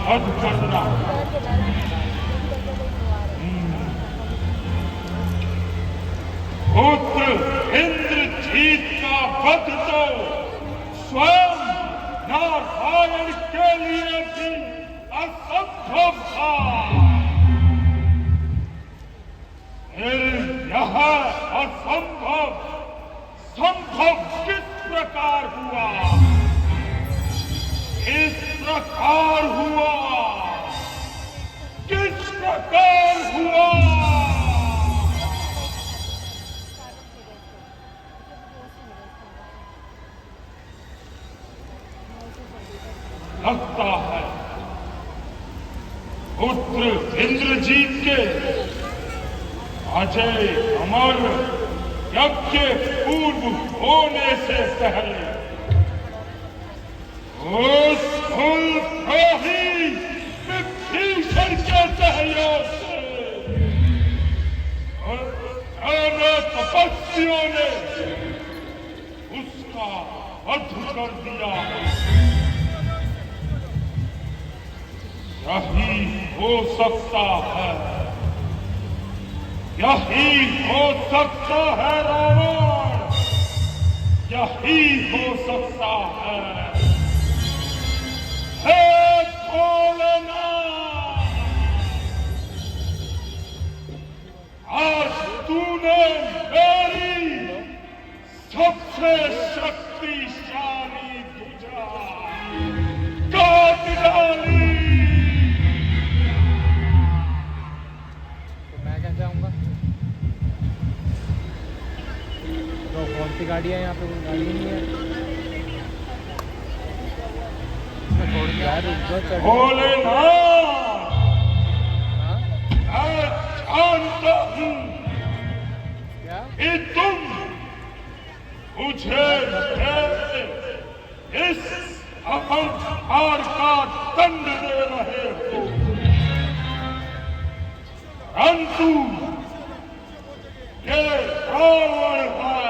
वध करना। पुत्र इंद्रजीत का वध तो स्वयं नारायण के लिए भी असंभव था। फिर यह असंभव संभव किस प्रकार हुआ? इस प्रकार हुआ। किस प्रकार हुआ? लगता है पुत्र इंद्रजीत के अजय अमर यज्ञ पूर्व होने से पहले उस कुलद्रोही विभीषण के सहयोग से तपस्वियों ने उसका वध कर दिया। यही हो सकता है, यही हो सकता है रावण, यही हो सकता है। हे भोलेनाथ, आज तूने मेरी सबसे शक्तिशाली भुजा काट डाली। कौन सी गाड़ी है यहाँ पे? कोई गाड़ी नहीं है। भोलेनाथ, मैं जानता हूँ कि तुम मुझे इस अहंकार का दंड दे रहे हो, परंतु ये रावण है,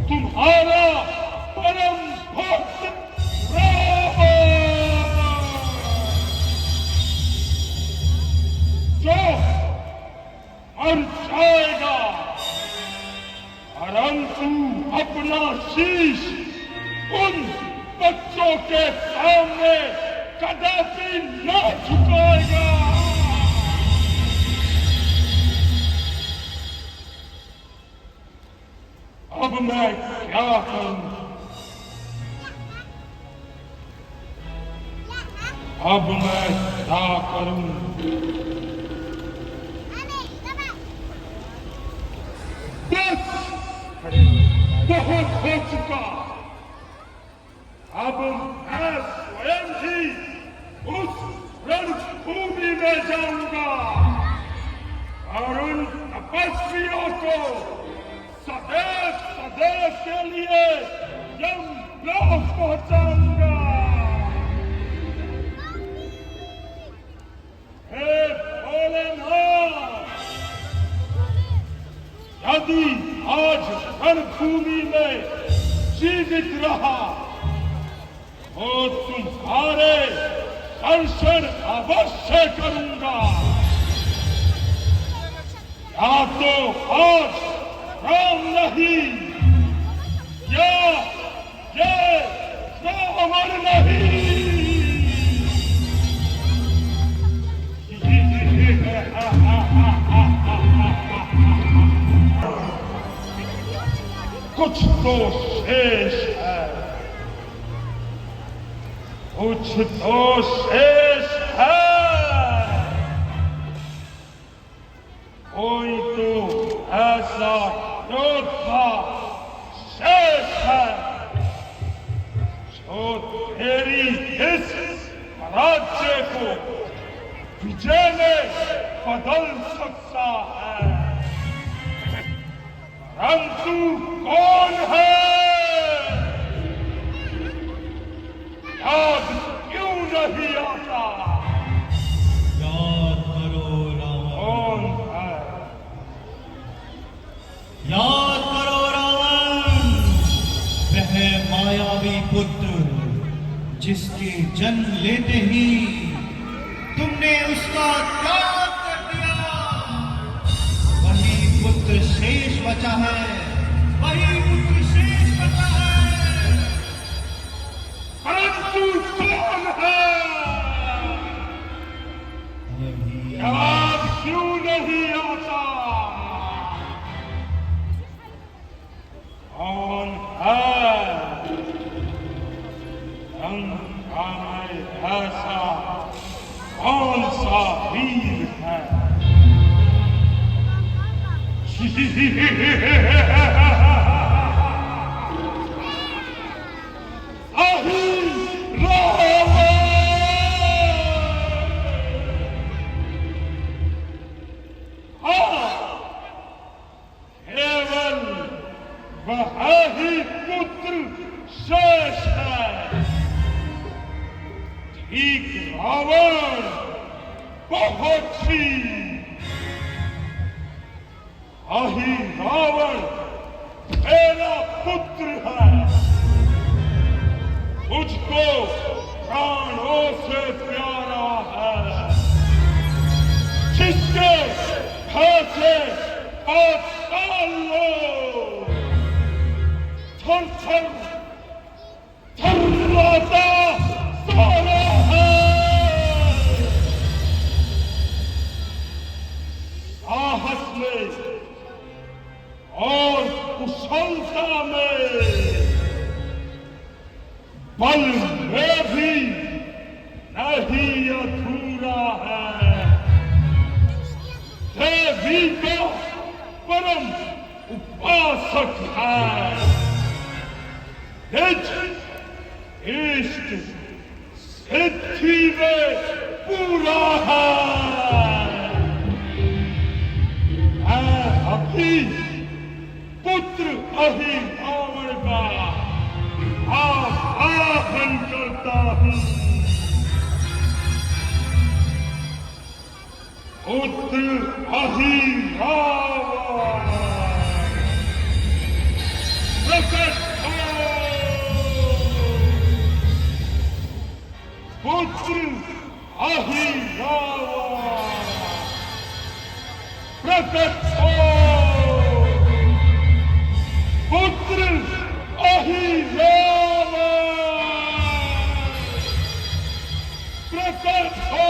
तुम्हारा परम भक्त रावण, जो मर जाएगा, परंतु अपना शीश उन बच्चों के सामने कदापि न झुकाएगा। अब मैं क्या करूं? अब मैं क्या करूं? बस बहुत हो चुका। अब मैं स्वयं ही उस रणभूमि में जाऊंगा और उन तपस्वियों को सदैव सदैव के लिए यमलोक पहुंचाऊंगा। हे भोलेनाथ, यदि आज रणभूमि में जीवित रहा तो तुम्हारे दर्शन अवश्य करूंगा। या तो आज राम नहीं, या ये रावण नहीं। कुछ तो शेष है, कुछ तो शेष है। कोई तो ऐसा योद्धा शेष है जो तेरी इस राज्य को विजय में बदल सकता है, परंतु कौन है? याद क्यों नहीं आता? याद करो रावण। कौन है? याद करो रावण, वह मायावी पुत्र जिसके जन्म लेते ही तुमने उसका त्याग कर दिया, वही पुत्र शेष बचा है, वही पुत्र शेष बचा है। परंतु कौन है? जवाब क्यों नहीं आता? कौन है? लंका में ऐसा कौन सा वीर है? केवल वह ही पुत्र शेष है। ठीक रावण बहुत ही वही रावण मेरा पुत्र है। मुझको प्राणों से प्यारा है। जिसके हाथे पाताल लो थर थर थर्राता सारा है। साहस में और कुशलता में, बल में भी नहीं अधूरा है। देवी का परम उपासक है। निज इष्ट सिद्धि में पूरा है। मैं अभी पुत्र अहि रावण का आवाहन करता हूँ। पुत्र अहि रावण प्रकट हो। पुत्र अहि रावण प्रकट हो। पुत्र अहि रावण प्रकट हो।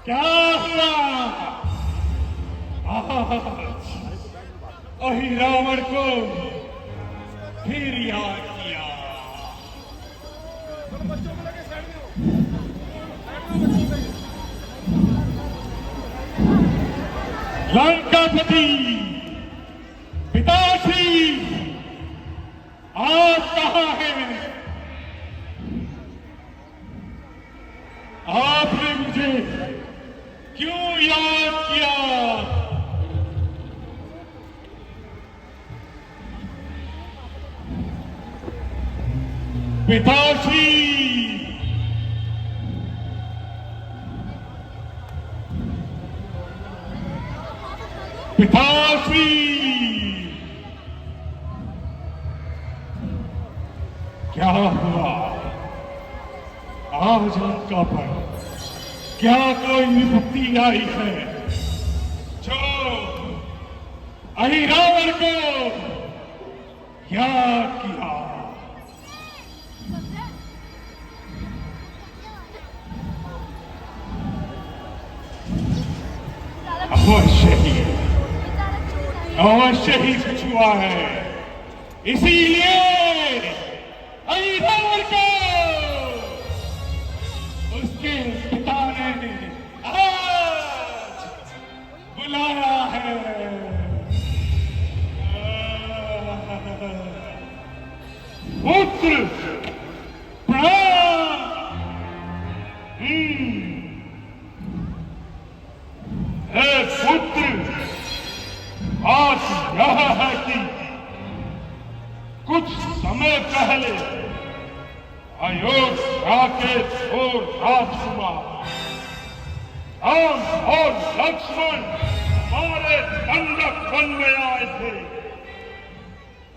क्या हुआ? आज अहि रावण को फिर याद किया। लंकापति पिताश्री, आप कहाँ हैं? आपने मुझे क्यों याद किया? पिताश्री, पिताश्री, क्या हुआ? आज लंका पर क्या कोई विपत्ति आई है जो अहि रावण को क्या किया? अवश्य ही कुछ हुआ है, इसीलिए अहि रावण को उसके पिता ने आज बुलाया है। पुत्र प्राण, हे पुत्र, बात यह है कि कुछ समय पहले अयोध्या के दो राजकुमार राम और लक्ष्मण हमारे दंडक वन में आए थे।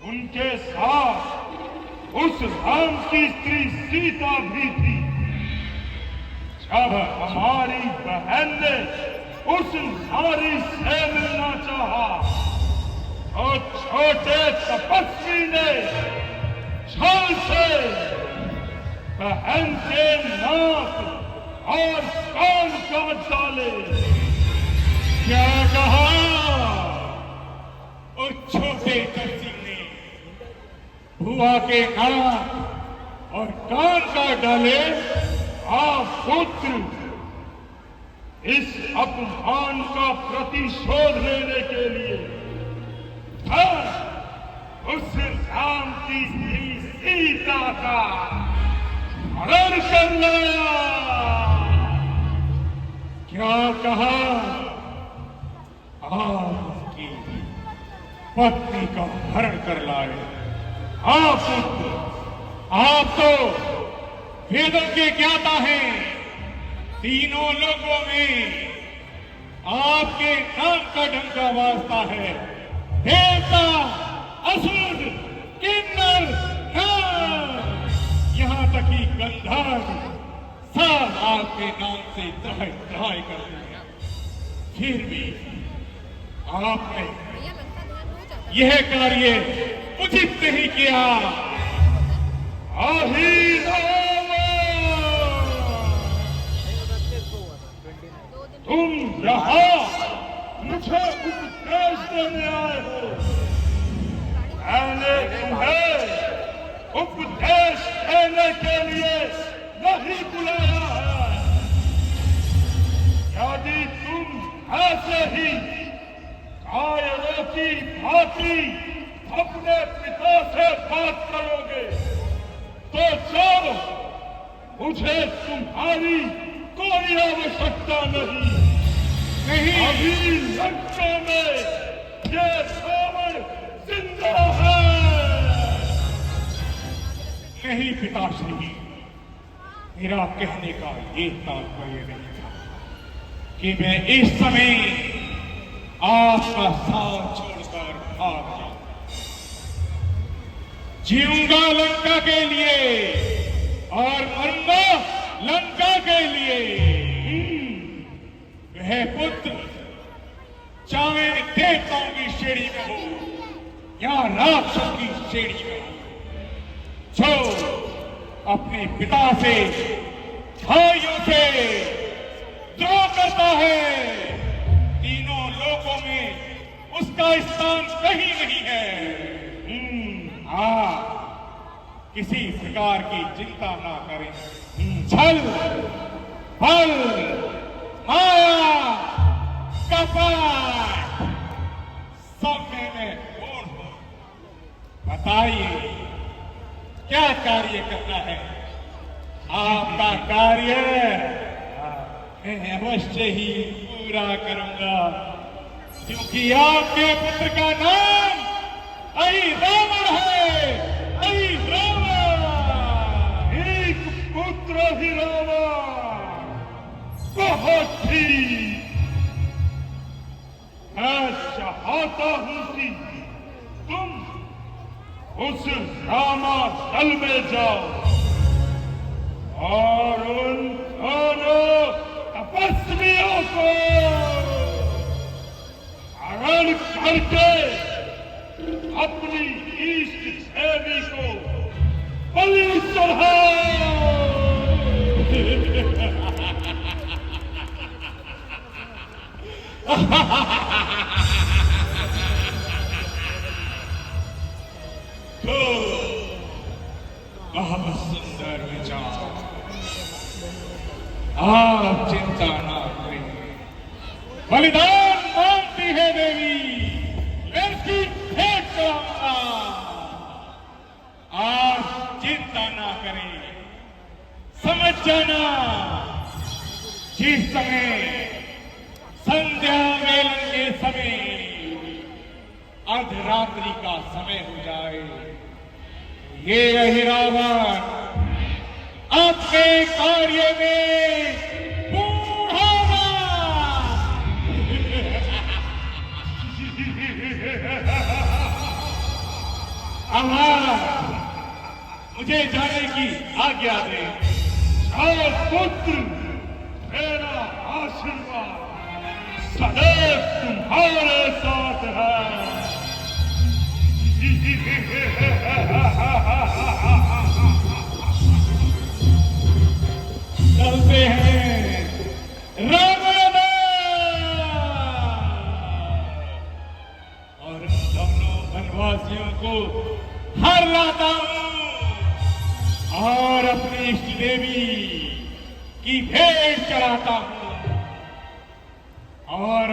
उनके साथ उस राम की स्त्री सीता भी थी। जब हमारी बहन ने उस नारी से मिलना चाहा तो छोटे तपस्वी ने छल से बहन के नाक और कान काट डाले। क्या कहा उस छोटे तपस्वी ने? बुआ के नाक और कान काट डाले। आप पुत्र, इस अपमान का प्रतिशोध लेने के लिए उस राम की स्त्री सीता का हरण कर लाया। क्या कहा? आपकी पत्नी का हरण कर लाए। आप पुत्र, आप तो वेदों के ज्ञाता हैं। तीनों लोगों में आपके नाम का डंका वाजता है। देवता, असुर, किन्नर, यहाँ तक कि गंधर्व सब आपके नाम से त्राहि करते हैं। फिर भी आपने यह कार्य उचित नहीं किया। तुम यहाँ मुझे उपदेश देने आए हो। मैंने तुम्हें उपदेश देने के लिए नहीं बुलाया है। यदि तुम ऐसे ही कायरों की भांति अपने पिता से बात करोगे तो चलो, मुझे तुम्हारी कोई आवश्यकता नहीं। अभी लंका में ये रावण जिंदा है। नहीं पिताश्री, मेरा कहने का ये तात्पर्य नहीं था कि मैं इस समय आपका साथ छोड़कर भाग जाऊं। जीऊंगा लंका के लिए और मरूंगा लंका के लिए। वह पुत्र चाहे देवताओं की श्रेणी में हो या राक्षस की श्रेणी में हो, जो अपने पिता से, भाइयों से द्रोह करता स्थान कहीं नहीं है। हाँ, किसी प्रकार की चिंता ना करें। छल, फल, माया, कपट सब में कौन हो? बताइए क्या कार्य करना है? आपका कार्य मैं अवश्य ही पूरा करूंगा, क्योंकि आपके पुत्र का नाम अहि रावण है। अहि रावण, एक पुत्र ही रावण। बहुत ठीक, मैं चाहता हूं कि तुम उस रामास्थल में जाओ और उन दोनों तपस्वियों को हरण करके अपनी इष्ट देवी को बलि चढ़ाओ। तो बहुत सुंदर विचार, आप चिंता ना करें। बलिदान मांगती है देवी, लड़की भेंट कराऊंगा। आप चिंता ना करें, समझ जाना जिस समय संध्या मेलन के समय अर्धरात्रि का समय हो जाए, ये अहि रावण आपके कार्य में पूर्ण होगा। अब मुझे जाने की आज्ञा दे। पुत्र, मेरा आशीर्वाद सदैव तुम्हारे साथ है। चलते हैं रावण और दोनों वनवासियों को हर लाता हूं और अपनी इष्ट देवी की भेंट चढ़ाता हूं। और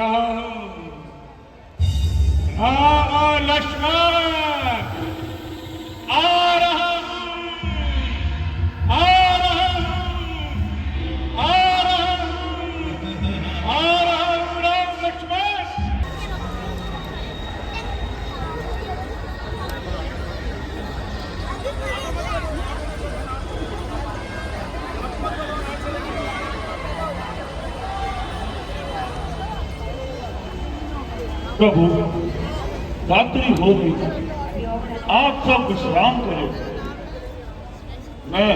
राम और लक्ष्मण आ रहा हूं, आ रहा हूं, आ रहा हूं, आ रहा हूं राम लक्ष्मण। प्रभु, रात्रि हो गई, आप सब विश्राम करें। मैं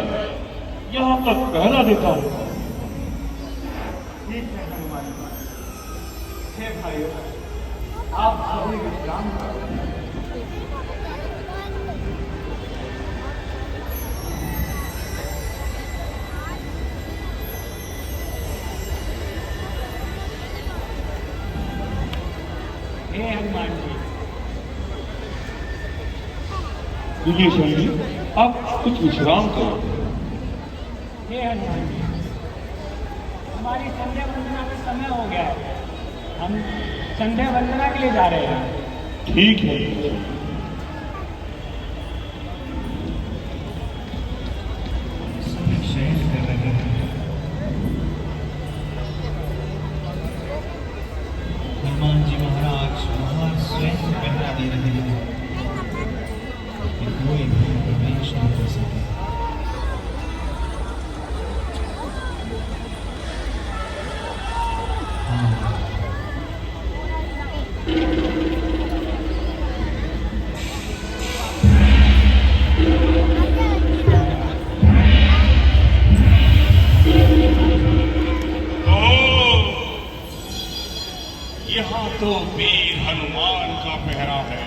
यहाँ तक पहरा देता हूँ। ठीक है हनुमान जी। हे भाइयों, आप सभी विश्राम करें। हे हनुमान जी। विभीषण जी, आप कुछ विश्राम करो। हे हनुमान जी, हमारी संध्या वंदना का समय हो गया है। हम संध्या वंदना के लिए जा रहे हैं। ठीक है। सभी शयन कर रहे हैं। हनुमान जी महाराज वहां स्वयं पहरा दे रहे हैं कि कोई भी प्रवेश न कर सके। यहाँ तो वीर हनुमान का पहरा है,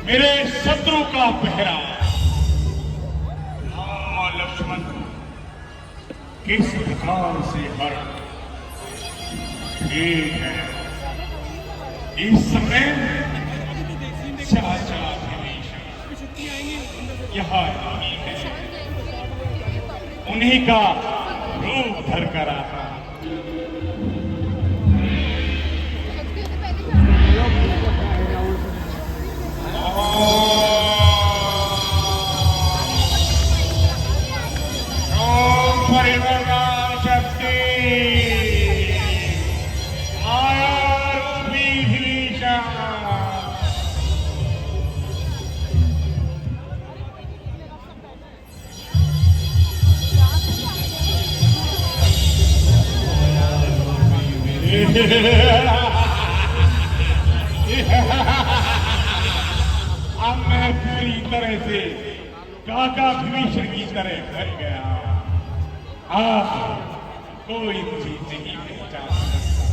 मेरे शत्रु का पहरा। राम और लक्ष्मण किस प्रकार से हर ठीक है, इस समय चाचा विभीषण यहाँ नहीं है, उन्हीं का रूप धर कर आता। ओम परिवर्तन शक्ति आया रूपी विभीषण। अब मैं पूरी तरह से काका विभीषण की तरह भर गया। आप कोई मुझे नहीं पहचान सकता।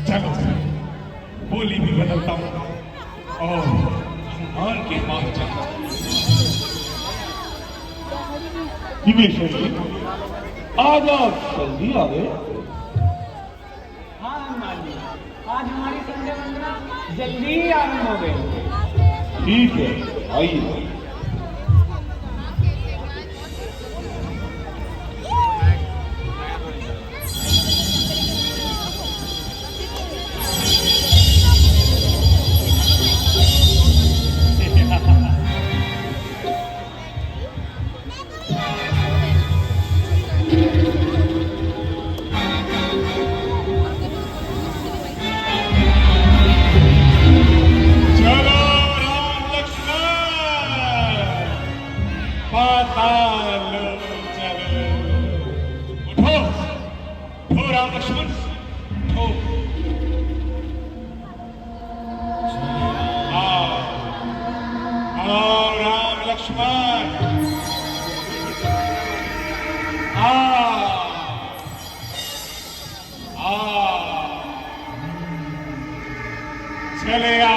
चलो बोली भी बदलता हूँ और हनुमान के पास चलता हूँ। विभीषण जी, आज आप जल्दी आ गए। हाँ हनुमान जी, आज हमारी संध्या वंदना जल्दी ही आरंभ हो गई। ठीक है, आइए। चलो राम लक्ष्मण, पाताल चलो। उठो उठो राम लक्ष्मण, उठो। आओ आओ राम लक्ष्मण, आओ आओ। चले आ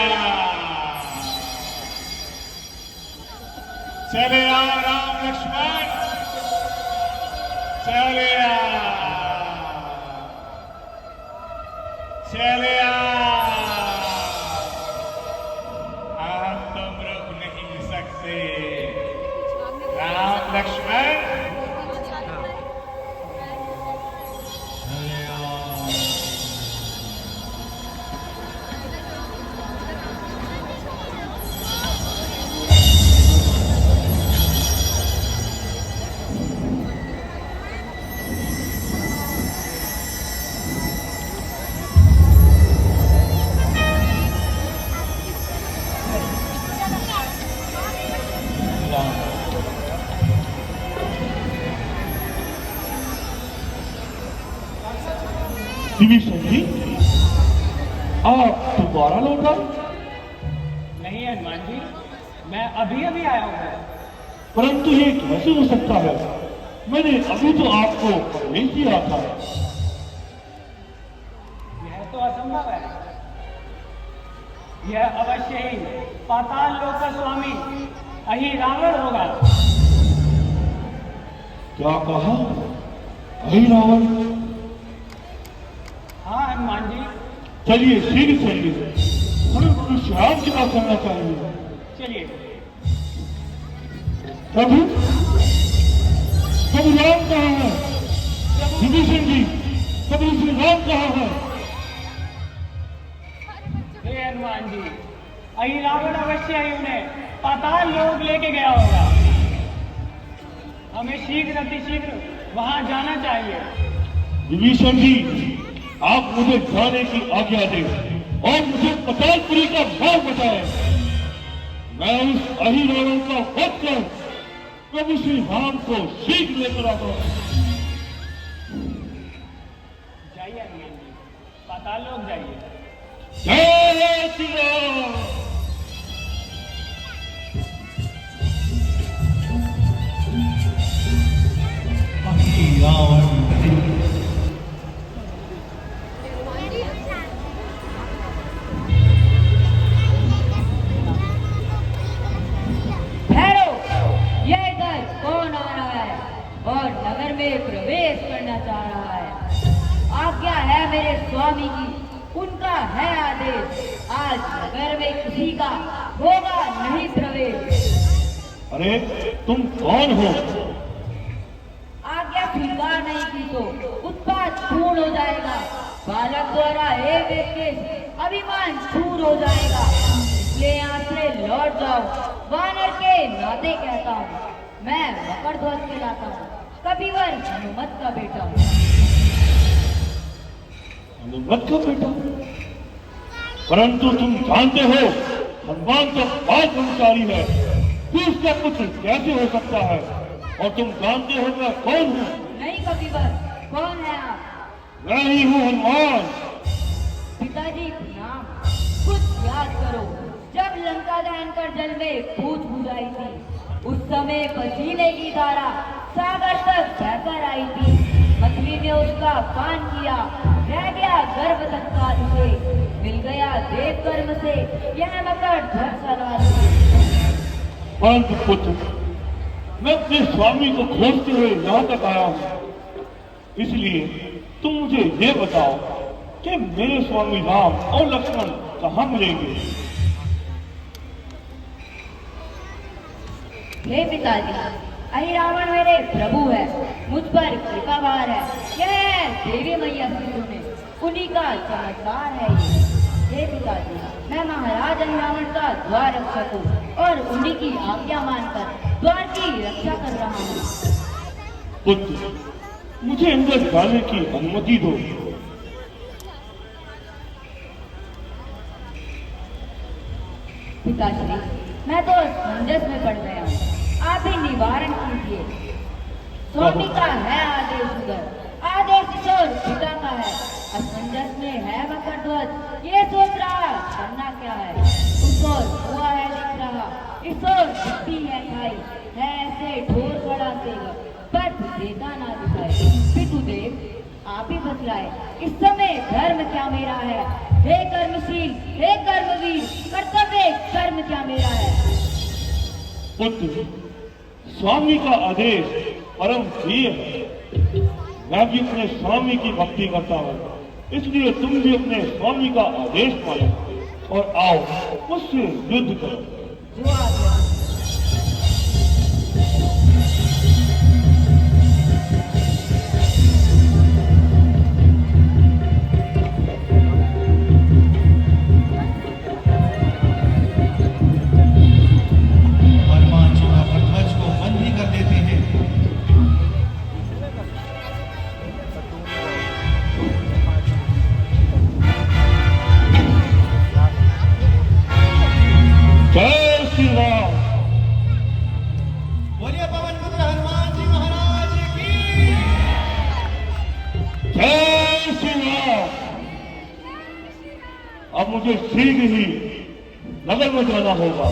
राम लक्ष्मण, चले आ। आप तुम रुक नहीं सकते राम लक्ष्मण। विभीषण जी, आप दोबारा लौट आए। नहीं हनुमान जी, मैं अभी अभी आया हूँ। परंतु ये कैसे हो सकता है? मैंने अभी तो आपको प्रवेश किया था। यह तो असंभव है। यह अवश्य ही पाताल लोक का स्वामी अहि रावण होगा। क्या कहा? अहि रावण? हाँ हनुमान जी। चलिए शीघ्र चलिए, हमें मनुष्याम की बात करना चाहिए। चलिए। प्रभु, प्रभु राम कहाँ है? विभीषण जी, प्रभु श्री राम कहाँ है? हे हनुमान जी, अहि रावण अवश्य ही उन्हें पाताल लोक लेके गया होगा। हमें शीघ्र अतिशीघ्र वहां जाना चाहिए। विभीषण जी, आप मुझे जाने की आज्ञा दें और मुझे पातालपुरी का भाव बताएं। मैं उस अहि रावण का वध कर प्रभु श्री राम को शीघ्र लेकर आता हूं। जाइए हनुमान जी, पाताल लोक जाइए। जय श्री राम। रावण में प्रवेश करना चाह रहा है। आज्ञा है मेरे स्वामी की उनका है आदेश, आज नगर में किसी का होगा नहीं प्रवेश। अरे तुम कौन हो? आज्ञा स्वीकार नहीं की तो उत्पात पूर्ण हो जाएगा। बालक द्वारा एक एक के अभिमान चूर हो जाएगा। इसलिए यहाँ से लौट जाओ। वानर के नाते कहता हूँ, मैं मकरध्वज कहलाता हूँ, कपिवर हनुमत का बेटा हूँ। हनुमत का बेटा? परंतु तुम जानते हो हनुमान तो बहुत संस्कारी है, तू उसका पुत्र कैसे हो सकता है? और तुम जानते हो मैं कौन हूँ? नहीं कपिवर, कौन है आप? मैं ही हूँ हनुमान। पिताजी प्रणाम। कुछ याद करो, जब लंका दहन कर जल में कूद बुझाई थी, उस समय पसीने की धारा सागर तक बहकर आई थी। मछली ने उसका पान किया, रह गया गर्भ तत्काल से, मिल गया देव कर्म से यह मकर ध्वज सवार। परंतु पुत्र, मैं अपने स्वामी को खोजते हुए यहाँ तक आया हूँ, इसलिए तुम मुझे ये बताओ कि मेरे स्वामी राम और लक्ष्मण कहाँ मिलेंगे? हे पिताजी, अहि रावण मेरे प्रभु है, मुझ पर कृपा भार है। यह है देवी मैया सुने, उन्हीं का चमत्कार है ये। हे पिताजी, मैं महाराज अहि रावण का द्वार रक्षक हूँ और उन्हीं की आज्ञा मानकर द्वार की रक्षा कर रहा हूँ। पुत्र, मुझे अंदर जाने की अनुमति दो। पिताश्री, मैं तो असमंजस में पड़ गया हूँ, आप ही निवारण कीजिए। स्वामी का है आदेश उधर, आदेश ईश्वर पिता का है। असमंजस में है मकरध्वज, ये सोच रहा करना क्या है। उसको हुआ है दिख रहा, ईश्वर दिखती है खाई, है ऐसे ठोर खड़ा सेगा, पर देता ना दिखाए। पितुदेव आप ही बतलाए, इस समय धर्म क्या मेरा है? हे कर्मशील, हे कर्मवीर, कर्तव्य कर्म क्या मेरा है? पुत्र, स्वामी का आदेश परम प्रिय है। मैं भी अपने स्वामी की भक्ति करता हूँ, इसलिए तुम भी अपने स्वामी का आदेश पालो और आओ मुझसे युद्ध करो। जो आज्ञा। हनुमान जी मकरध्वज को बंदी कर देते हैं। जय श्री राम। बोलिए पवन पुत्र हनुमान जी महाराज की। जय श्री राम। अब मुझे शीघ्र ही नगर में जाना होगा।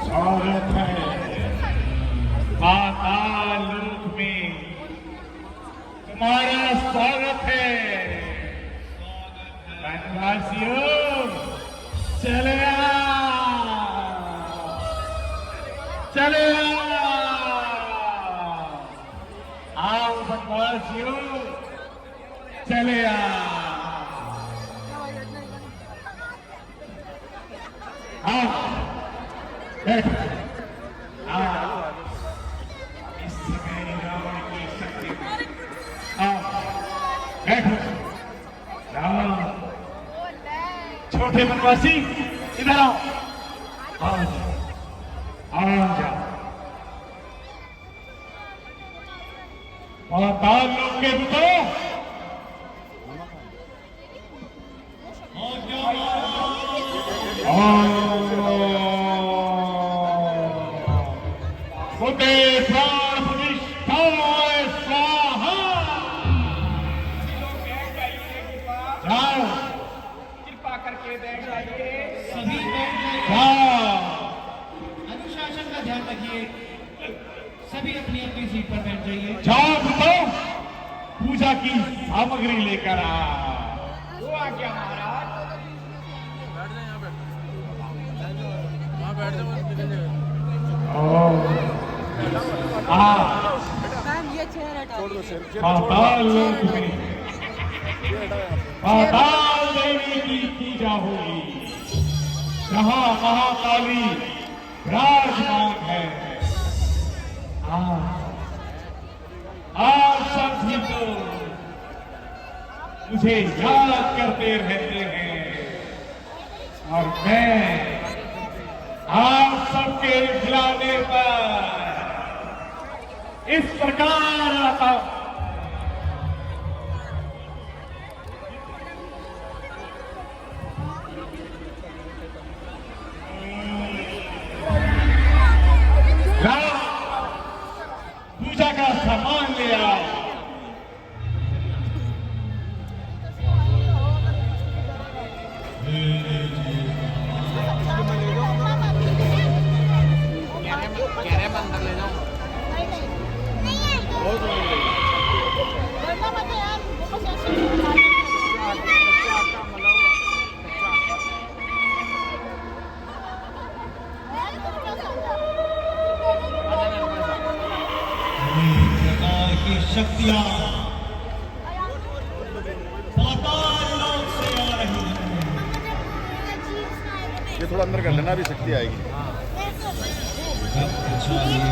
स्वागत है पाताल लोक में, तुम्हारा स्वागत है। वनवासियों, चले चले आओ वनवासियों, चले बैठो। इस समय रावण की शक्ति बैठो। रावण, छोटे वनवासी इधर आओ। आ जाओ। पाताल लोक के दूतों, मुझे प्राण प्रतिष्ठाय स्वाहा। जाओ, कृपा करके बैठ जाइए। सभी बैठ जाइए। जाओ। अनुशासन का ध्यान रखिए। सभी अपनी अपनी सीट पर बैठ जाइए। जाओ दूतों, पूजा की सामग्री लेकर आ। जो आज्ञा महाराज। पाताल लोक में पाताल देवी की पूजा होगी, जहां महाकाली विराजमान है। आज सब भी तो मुझे याद करते रहते हैं और मैं आप सबके बुलाने पर इस प्रकार आता हूं। पूजा का सामान ले आओ। शक्तियां पाताल लोक से आ रही हैं। ये थोड़ा अंदर कर लेना, अभी शक्ति आएगी। भक्त चाहिए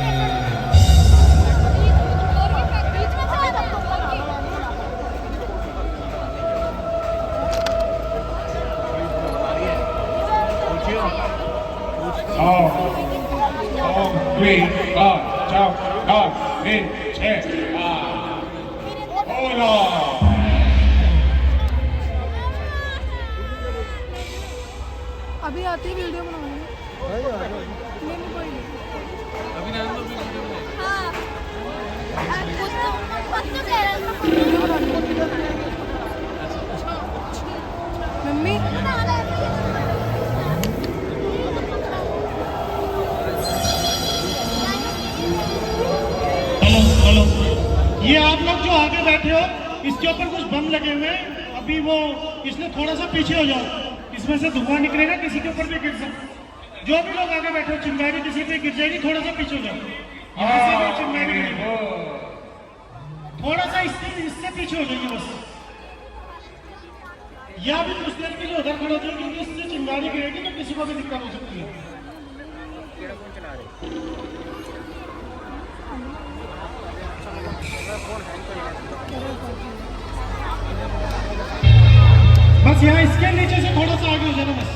अभी आती है वीडियो बनाने नहीं कोई नहीं मम्मी हेलो, ये आप लोग जो आगे बैठे हो, इसके ऊपर कुछ बम लगे हुए हैं। अभी वो इसलिए थोड़ा सा पीछे हो जाओ, इसमें से धुआं निकलेगा, किसी के ऊपर भी गिर सकता। जो भी लोग आगे बैठे हो, चिंगारी किसी पे गिर जाएगी, थोड़ा सा पीछे हो जाओ। यहाँ से भी चिंगारी गिरेगी, थोड़ा सा इससे पीछे हो जाएगी बस। या भी कुछ देर के लिए उधर खड़े हो जाओ, क्योंकि इससे चिंगारी गिरेगी तो किसी को भी दिक्कत हो सकती है। बस यहाँ इसके नीचे से थोड़ा सा आगे हो जाना बस।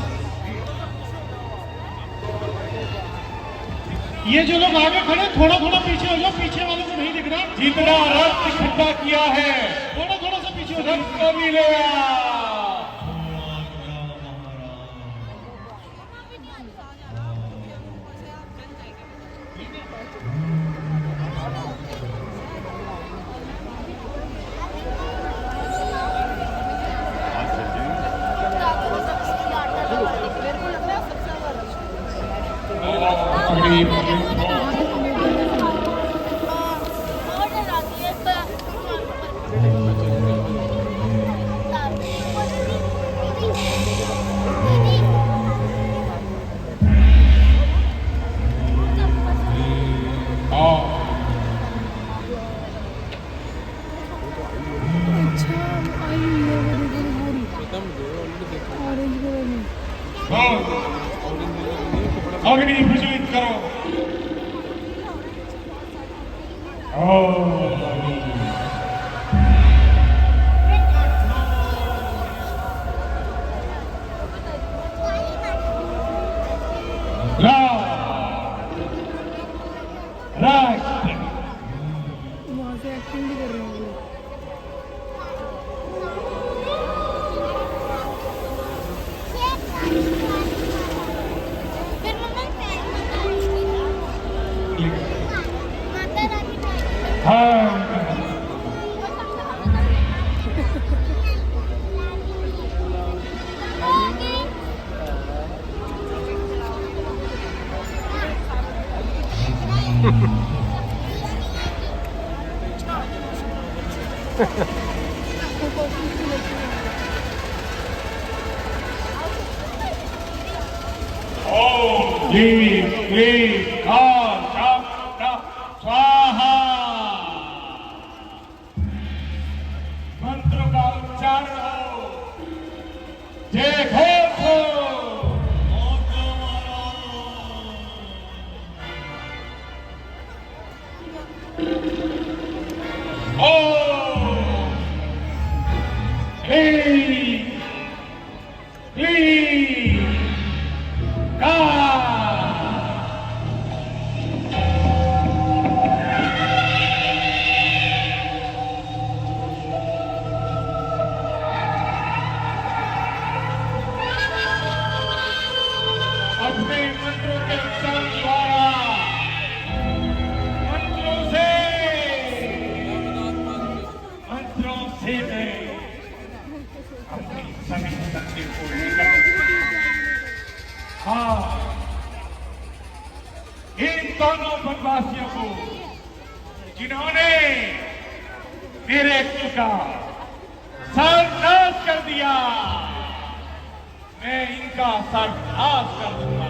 ये जो लोग आगे खड़े, थोड़ा थोड़ा पीछे हो जाओ, पीछे वालों को नहीं दिख रहा। जितना रक्त इकट्ठा किया है, थोड़ा थोड़ा सा पीछे हो जाओ। रक्त को मिलेगा। अग्नि प्रज्वलित करो। वहाँ से एक्टिंग भी कर रहे हैं लोग। Oh! प्लीज प्लीज स्वाहा। मंत्र का उच्चारण हो, जय घोष हो। अपने मंत्रों के उच्चारण द्वारा, मंत्रों से मैं अपनी सभी शक्ति को निकल। हाँ, इन दोनों वनवासियों को जिन्होंने मेरे कुल का सर्वनाश कर दिया, मैं इनका सर्वनाश कर दूंगा।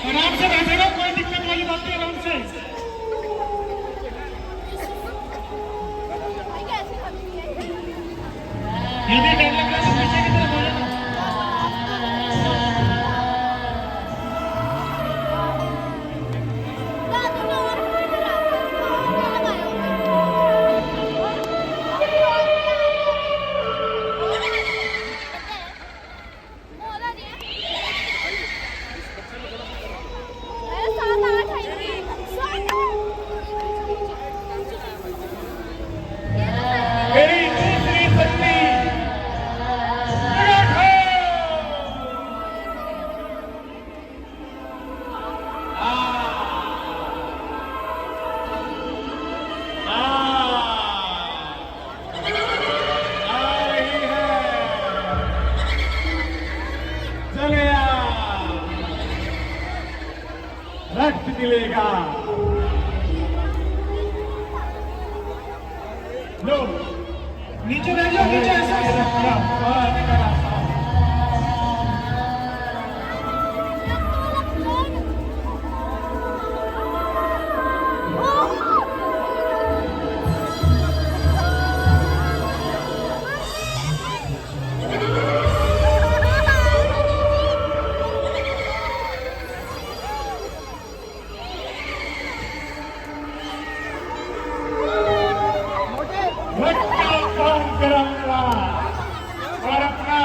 आराम से बैठेगा, कोई दिक्कत वाली बात नहीं, आराम से। ये भी डर लग रहा है, पीछे की तरफ हो जाना। मेरी दूसरी शक्ति चले रक्त मिलेगा। लो नीचे रह जाओ, नीचे ऐसा रक्त का पान कराऊंगा और अपना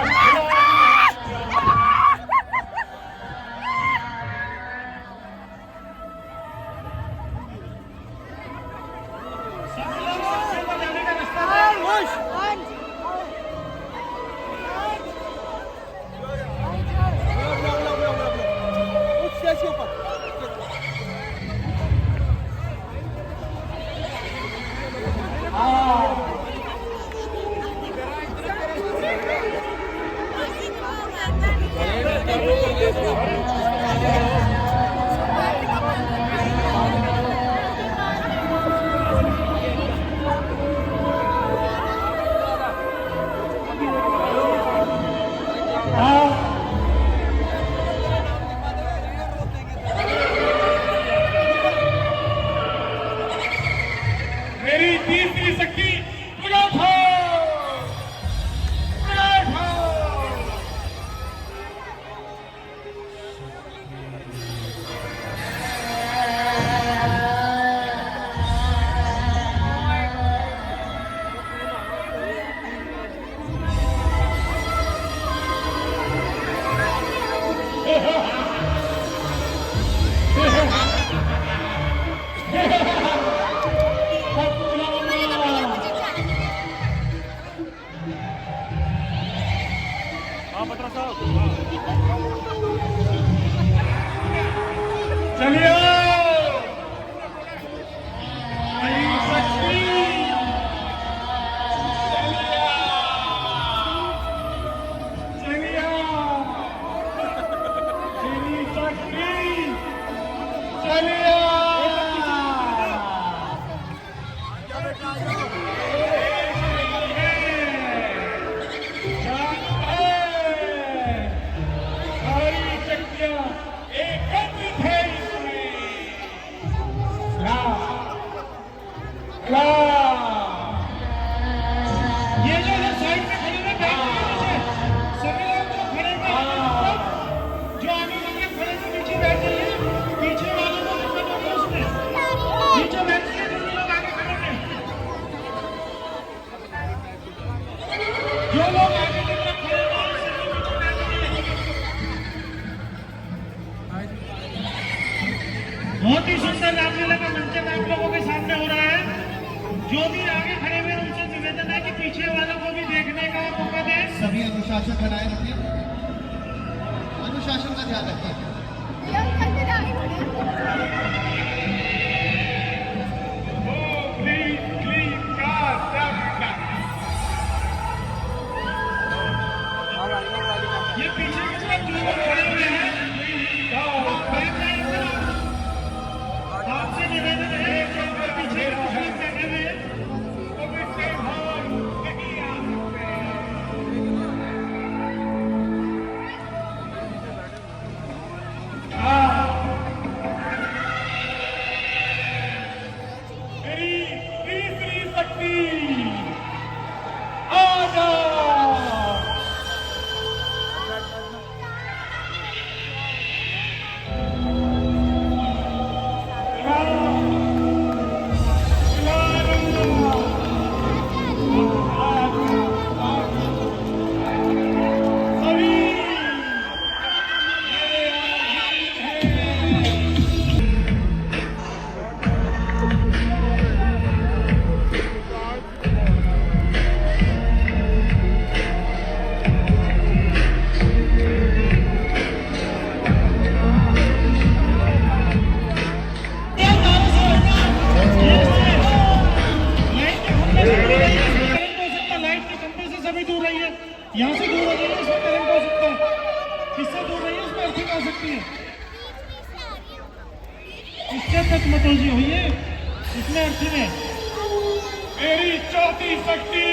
ये जो इधर साइड में खड़े हुए बैठ के नीचे सभी लोग जो खड़े हुए जो आगे वाले खड़े हुए नीचे बैठ जाइए, पीछे वालों को दिक्कत होगी उसमें, नीचे बैठिए जो लोग आगे खड़े हैं, जो लोग आगे की तरफ खड़े हैं सभी नीचे बैठ जाइए। बहुत ही सुंदर रामलीला का मंचन आप लोगों के सामने हो रहा है। जो भी आगे खड़े हुए उनसे निवेदन है कि पीछे वालों को भी देखने का मौका दें। सभी अनुशासन बनाए रखिए, अनुशासन का ध्यान रखिए। ये पीछे की तरफ जो लोग खड़े हुए हैं बैठ जाइए। आपसे निवेदन है कि अगर पीछे की तरफ बैठे हुए तो पीछे हम नहीं आ सकते। मेरी तीसरी शक्ति आ जाओ। यहाँ से दूर हो जाइए, इसमें करंट हो सकता है। इससे दूर रहिए, इसमें अर्थिंग आ सकती है। इससे तक मतोजी हुई है, इसमें अर्थिंग है। मेरी चौथी शक्ति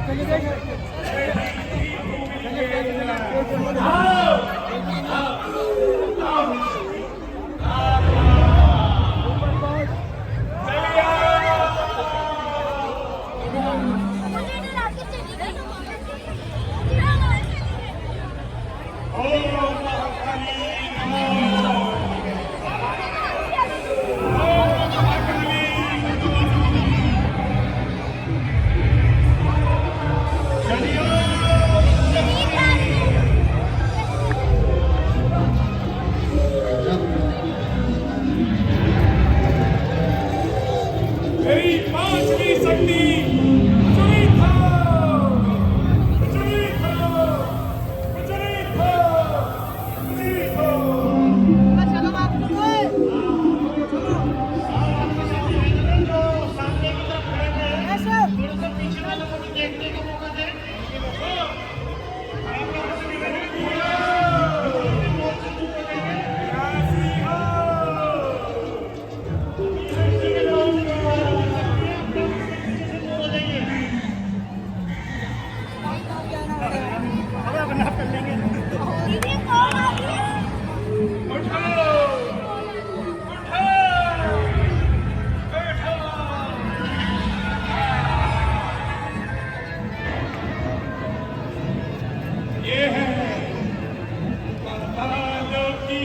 चलिए देख मेरी पांचवी शक्ति विचलित हो, विचलित हो, विचलित हो, विचलित हो। ये है पातालों की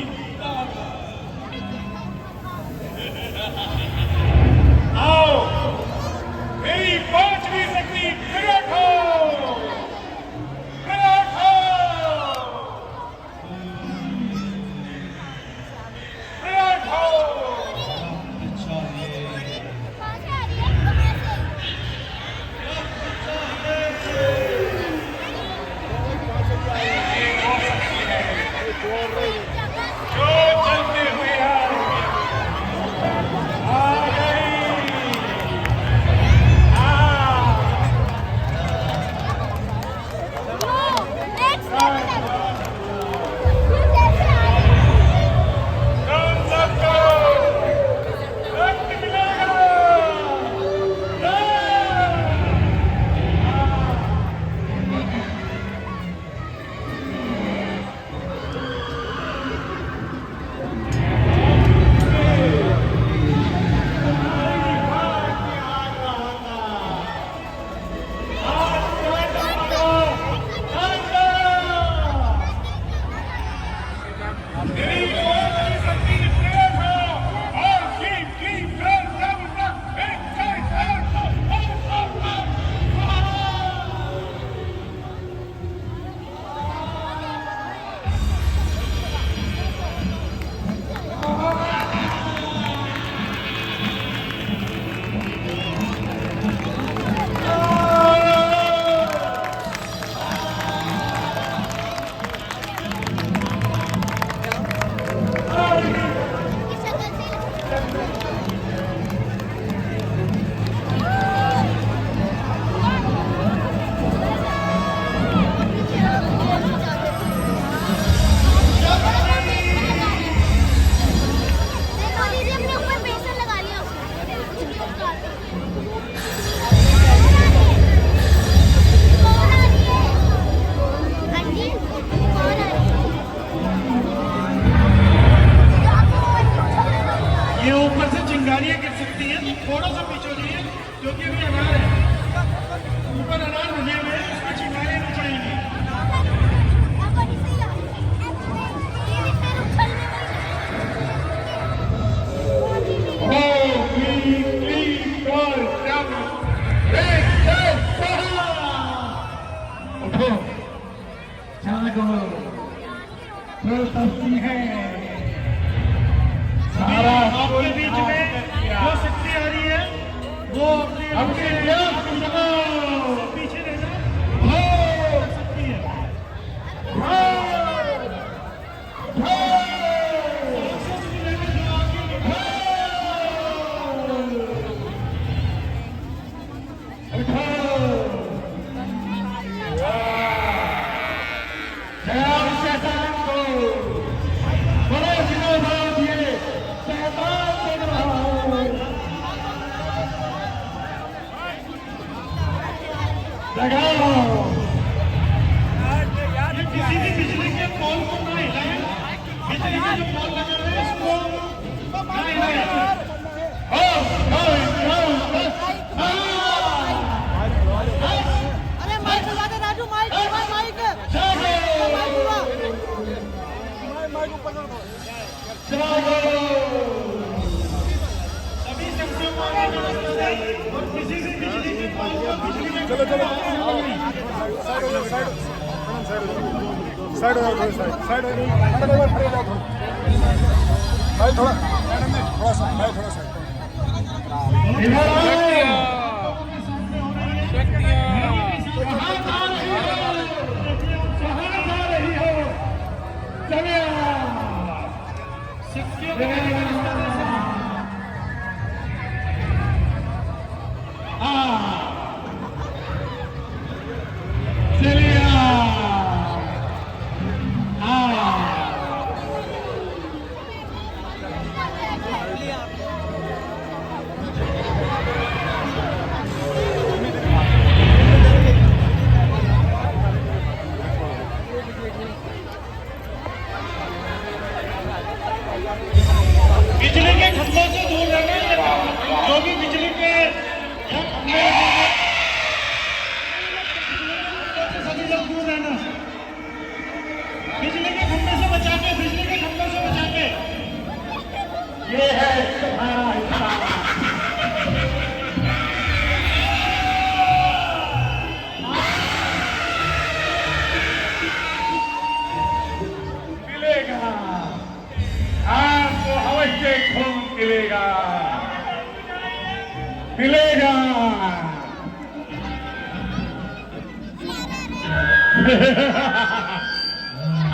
आओ मेरी पांचवी शक्ति प्रकट हो, प्रकट हो, प्रकट हो। जो चलते हुए आ गई, तुम सबको रक्त मिलेगा। ये ऊपर से चिंगारियां गिर सकती हैं, थोड़ा सा पीछे हो जाइए क्योंकि अभी अनार है, ऊपर अनार बने हुए हैं, उसमें चिंगारियां नहीं चढ़ेंगी। उठो, जागो, प्रशस्ति है। सारा आपके बीच में जो शक्ति आ रही है वो अपने पीछे रह जाओ, शक्ति है। लगाओ, किसी भी चलो चलो साइड हो जाओ, साइड साइड हो जाओ, साइड हो जाओ, मैडम एक बार खड़े हो जाओ, भाई थोड़ा मैडम ने थोड़ा सा, भाई थोड़ा सा बिजली के खंभों से दूर रहना, जो भी बिजली के खंभे से सभी लोग दूर रहना। बिजली के खंभे से बचा के, बिजली के खंभे से बचा के। ये है तुम्हारा हिस्सा। मिलेगा आपको अवश्य खून मिलेगा, मिलेगा।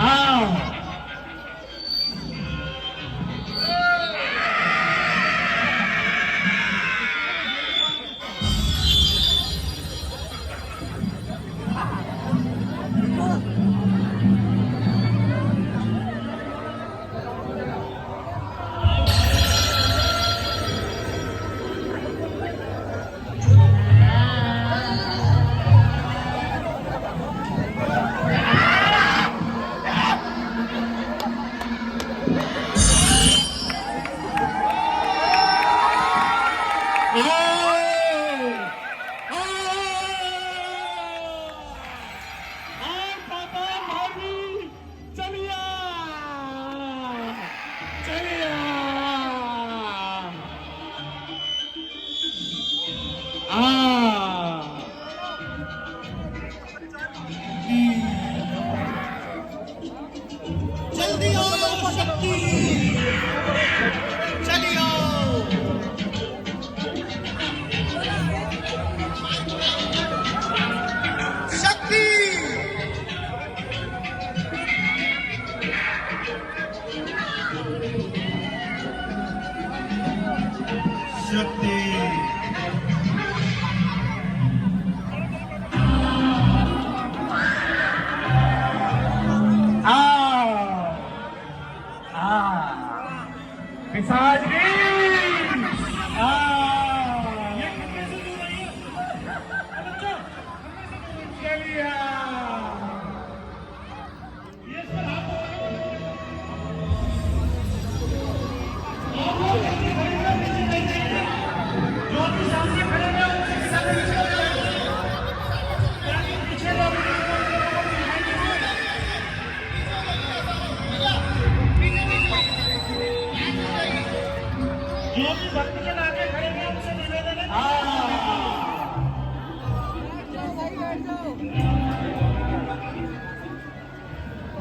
आओ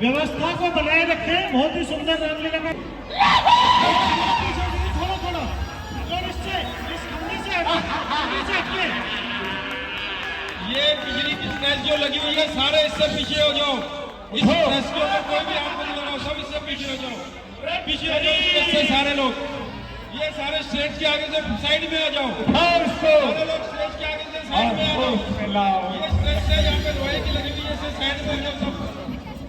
व्यवस्था को बनाए रखें। बहुत ही सुंदर रामलीला का थोड़ा थोड़ा और इससे इस खंभे से हटके। ये बिजली की स्ट्रेस जो लगी हुई है, सारे इससे पीछे हो जाओ। इस स्ट्रेस के ऊपर कोई भी हाथ नहीं लगाओ, सब इससे पीछे हो जाओ, पीछे हो जाओ इससे सारे लोग। ये सारे स्टेज के आगे से साइड में आ जाओ, सारे लोग स्टेज के आगे से साइड में आ जाओ। ये स्टेज से यहाँ पे लोहे की लगी हुई है, इससे साइड में हो जाओ सब,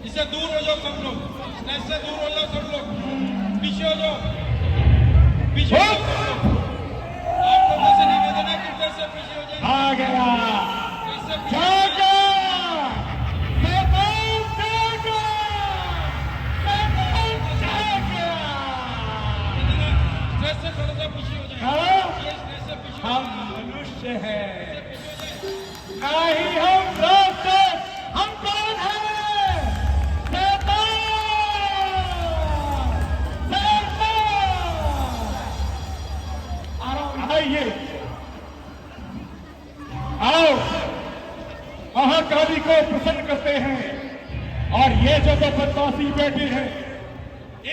इससे दूर हो जाओ सब लोग, स्टेज से दूर हो जाओ सब लोग, पीछे हो जाओ, पीछे हो जाओ। आप लोगों से निवेदन है कि से पीछे हो जाए। आ गया से थोड़ा सा पीछे हो जाए। हम मनुष्य हैं, नहीं हम राक्षस। हम कौन हैं? शैतान, शैतान। को प्रसन्न करते हैं, और ये जो दो बदमाशी बेटे हैं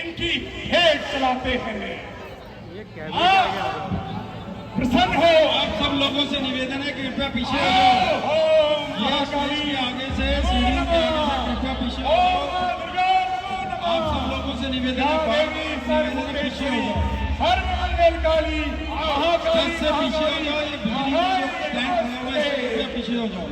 इनकी भेंट चलाते हैं। प्रसन्न हो। आप सब लोगों से निवेदन है कि कृपया पीछे हो जाओ। ये स्टेज के आगे से, सीढ़ी के आगे से कृपया पीछे हो जाओ। आप सब लोगों से निवेदन है पीछे हो जाओ। सर्वमंगलकाली महाकाली से पीछे हो जाओ। ये बिजली का जो प्लांट बना हुआ है इससे कृपया पीछे हो जाओ।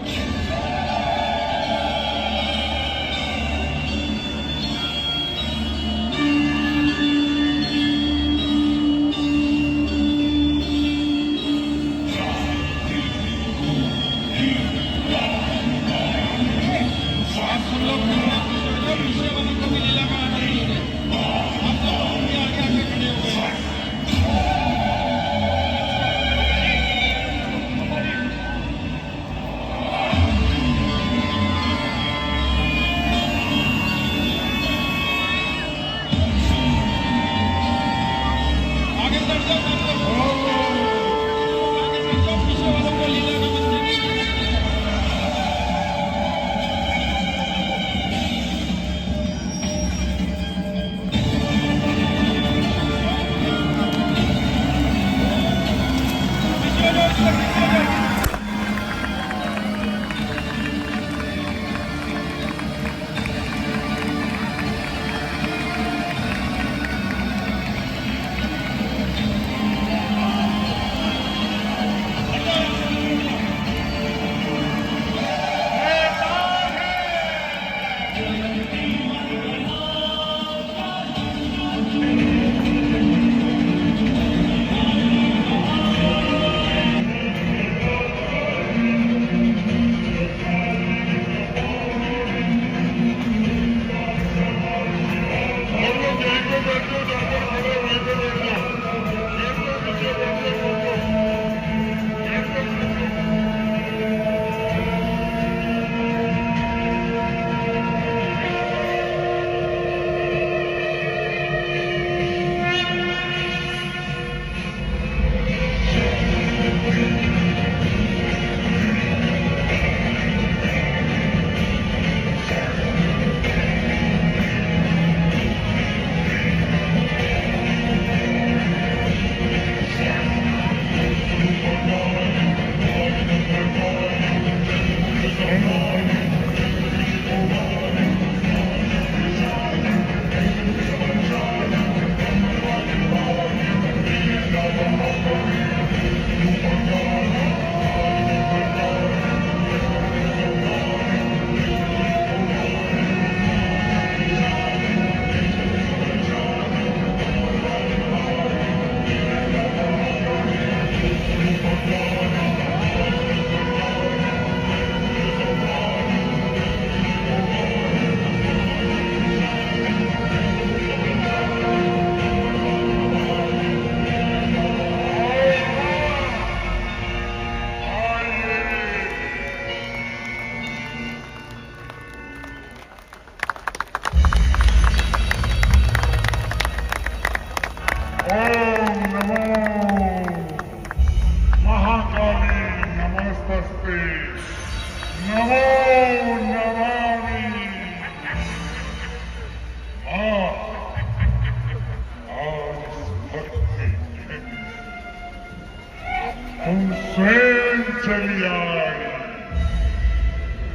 तुम स्वयं चली आई,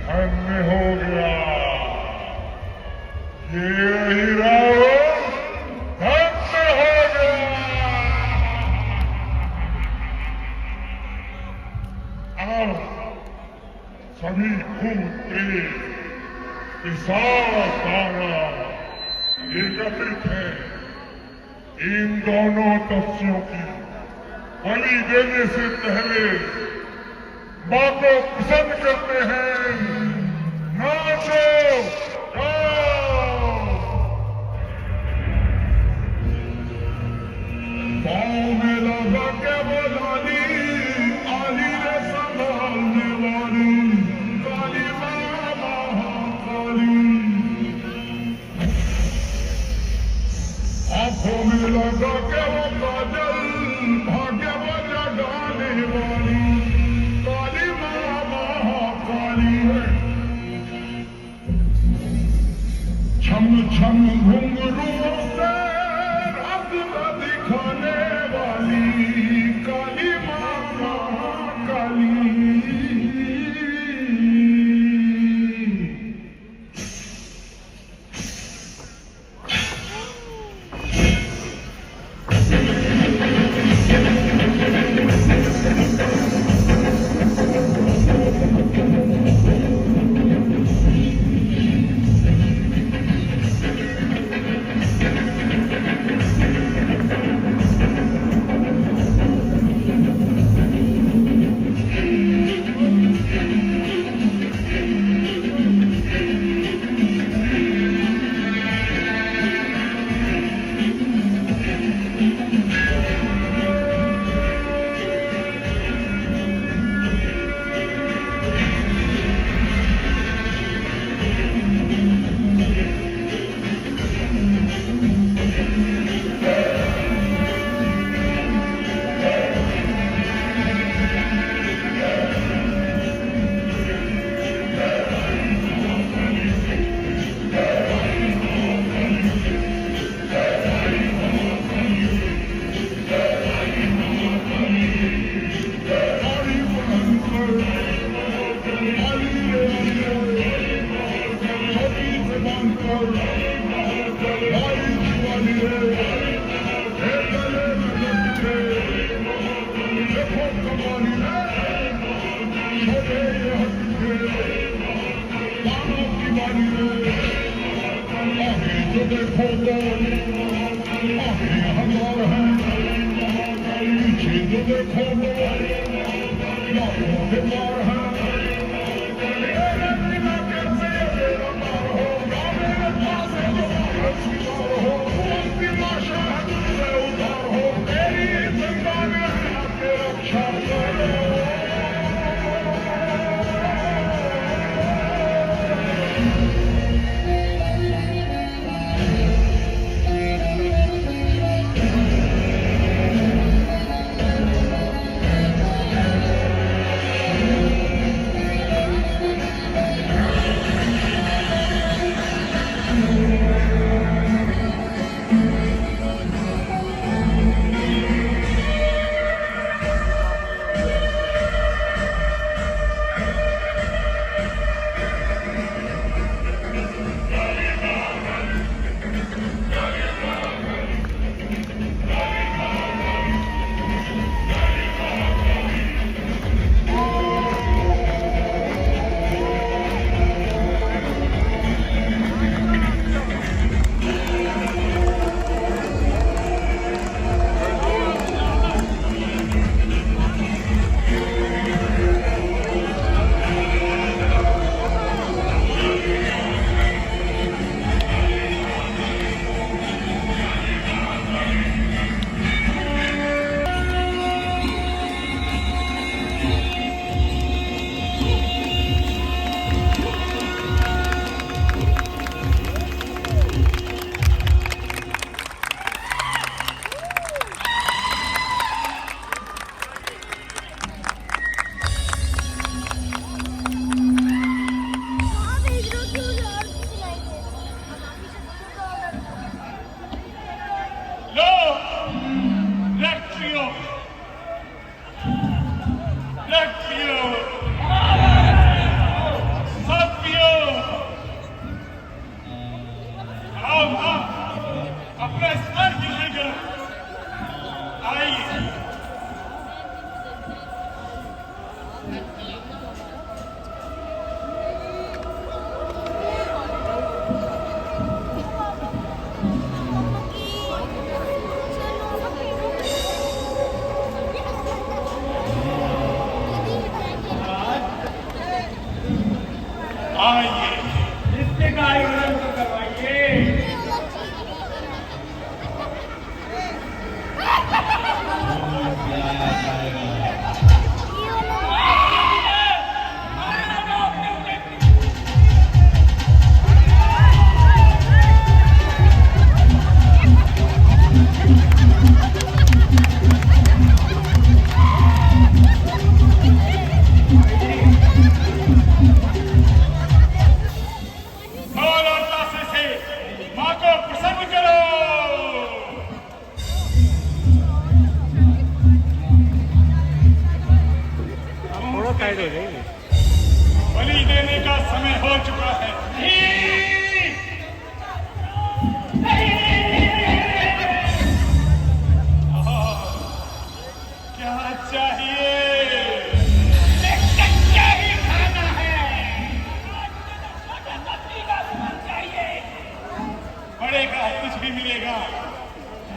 धन्य हो गया ये रावण, धन्य हो गया। अब सभी भूत प्रेत पिशाच एकत्रित है इन दोनों दस्युओं की बलि देने से पहले मां को प्रसन्न करते हैं। नाचो गाओ, पाँव में लगा के बोलानी आली रे संभालने वाली काली मां महाकाली। आंखों में लगा के वो काजल भाग्य वो जगाने वाली काली मां महाकाली है। छम घुंघरूओं से रास्ता दिखाने वाली काली मामा काली।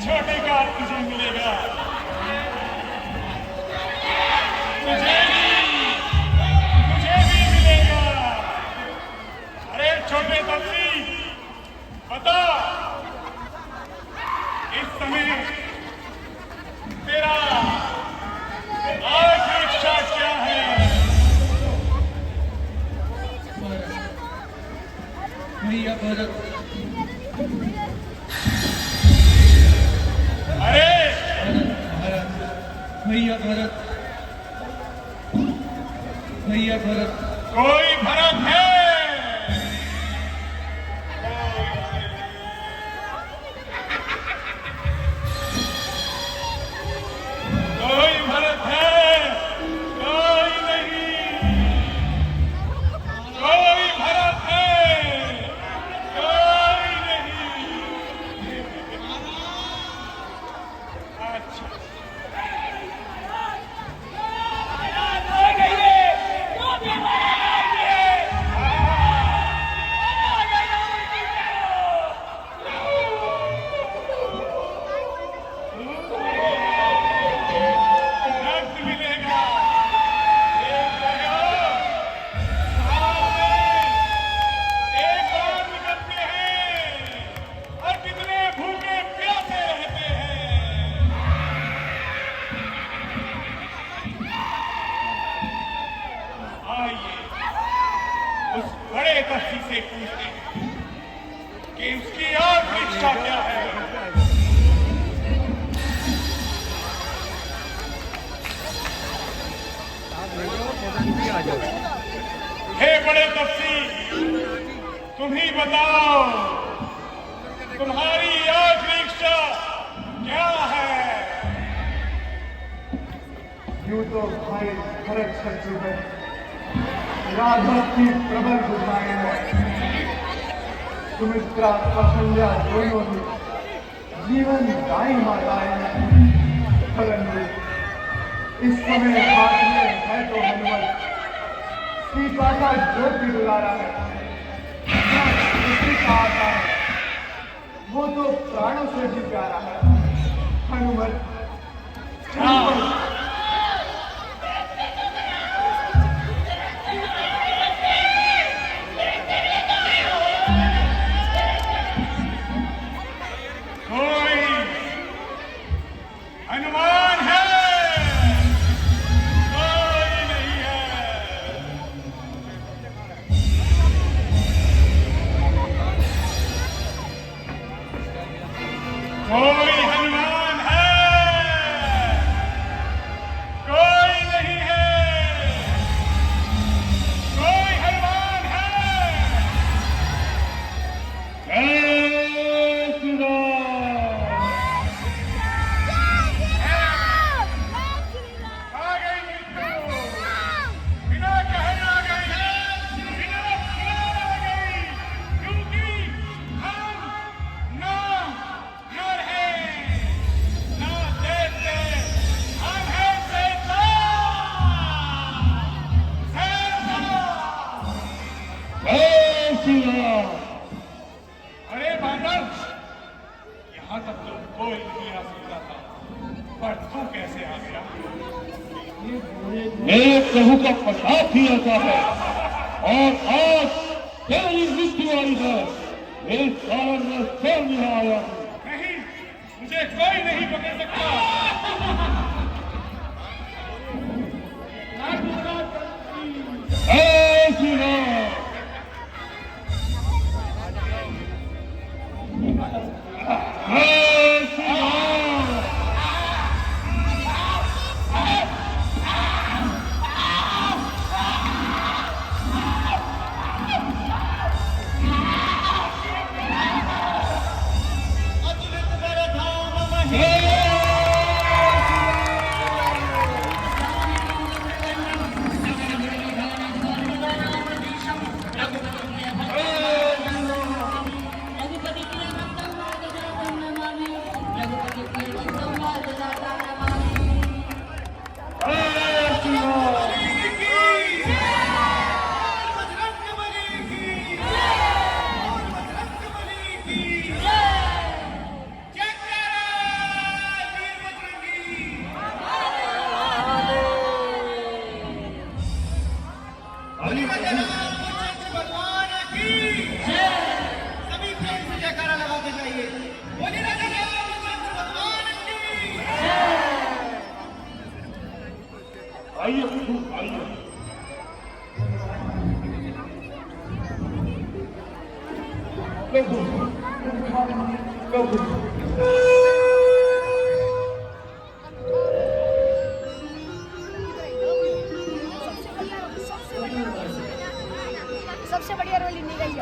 छोटे का तुझे मिलेगा, तुझे भी मिलेगा। अरे छोटे तपसी, बता इस समय तेरा आखिरी इच्छा क्या है? भैया भरत, अरे भैया भरत, भैया भरत, कोई भरत है? कोई भरत है? कोई नहीं। कोई भरत है? कोई नहीं। अच्छा, रक्त मिलेगा, एक जगह सामने एक बार निकलते हैं और कितने भूखे प्यासे रहते हैं। आइए उस बड़े तस्सी से पूछते हैं कि उसकी आखिरी इच्छा क्या है। हे बड़े तपसी, तुम ही बताओ तुम्हारी आखिरी इच्छा क्या है? यूं तो भाई भरत शत्रु है, राघव की प्रबल बुझाएं है। सुमित्रा कौशल्या दोनों ही जीवन दाई माताएं हैं, परंतु इस समय हाथ में है तो हनुमत, सीता का ज्योति दुलारा है। किसी का आता है वो तो प्राणों से भी प्यारा है। हनुमत कोई हनुमान है? कोई नहीं है। कोई हनुमान है? कोई नहीं है। कोई हनुमान है? जय श्री राम। आ गई मृत्यु, बिना कहे आ गई है, बिना बुलाए आ गई, क्योंकि हम ना नर हैं, ना देवते, हम हैं शैतान। शैतान। जय श्री राम। अरे बांदर, यहाँ तक तो कोई नहीं आ सकता था, पर तू कैसे आ गया? मेरे प्रभु का प्रताप ही ऐसा है, और आज तेरी मृत्यु आई है, इस कारण मैं स्वयं यहाँ आया हूँ। नहीं, मुझे कोई नहीं पकड़ सकता। जय श्री राम। जय श्री राम। अतुलित बरधाम महे, जय श्री राम। आइए प्रभु आइए। प्रभु प्रभु सबसे बढ़िया रोल इंडी का ही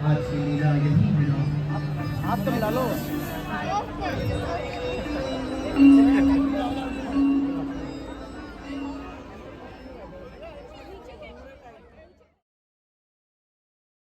आज से लीला यही विराम। आप तो मिला लो।